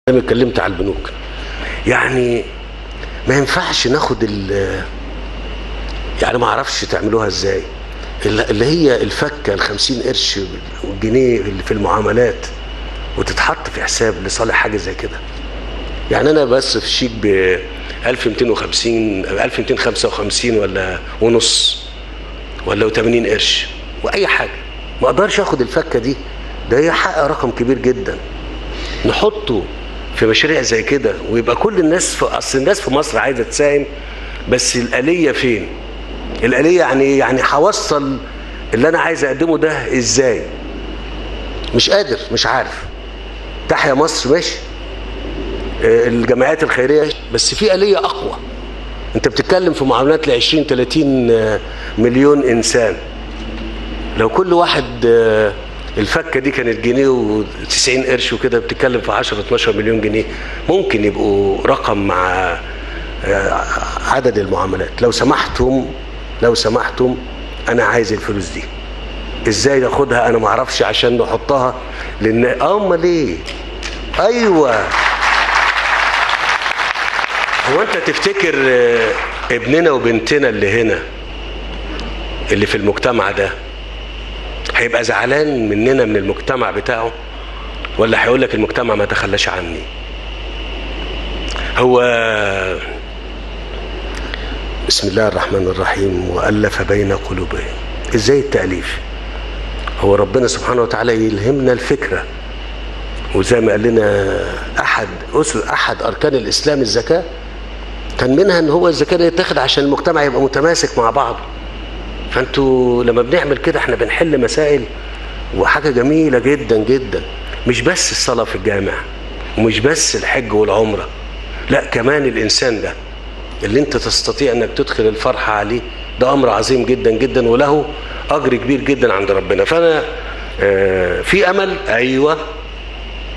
انا اتكلمت على البنوك. يعني ما ينفعش ناخد يعني ما اعرفش تعملوها ازاي، اللي هي الفكه ال50 قرش والجنيه اللي في المعاملات وتتحط في حساب لصالح حاجه زي كده. يعني انا بس في شيك ب 1250 1255 ولا ونص ولا 80 قرش واي حاجه، ما اقدرش اخد الفكه دي. ده يحقق رقم كبير جدا نحطه في مشاريع زي كده، ويبقى كل الناس اصل الناس في مصر عايزه تساهم، بس الآلية فين؟ الآلية يعني هوصل اللي انا عايز اقدمه ده ازاي؟ مش قادر، مش عارف. تحيا مصر ماشي، الجمعيات الخيريه، بس في آلية اقوى. انت بتتكلم في معاملات ل 20-30 مليون انسان. لو كل واحد الفكه دي كانت جنيه و90 قرش وكده، بتتكلم في 10-12 مليون جنيه، ممكن يبقوا رقم مع عدد المعاملات. لو سمحتم انا عايز الفلوس دي. ازاي ناخدها انا ما اعرفش، عشان نحطها لان امال ايه؟ ايوه، هو انت تفتكر ابننا وبنتنا اللي هنا اللي في المجتمع ده هيبقى زعلان مننا من المجتمع بتاعه، ولا هيقول لك المجتمع ما تخلاش عني؟ هو بسم الله الرحمن الرحيم وألف بين قلوبهم. ازاي التأليف؟ هو ربنا سبحانه وتعالى يلهمنا الفكرة، وزي ما قال لنا احد اركان الاسلام الزكاة، كان منها ان هو الزكاة دي يتاخد عشان المجتمع يبقى متماسك مع بعضه. فانتوا لما بنعمل كده احنا بنحل مسائل، وحاجة جميلة جدا جدا. مش بس الصلاة في الجامع، ومش بس الحج والعمرة، لا كمان الإنسان ده اللي انت تستطيع انك تدخل الفرحة عليه، ده أمر عظيم جدا جدا وله أجر كبير جدا عند ربنا. فأنا في أمل، أيوة،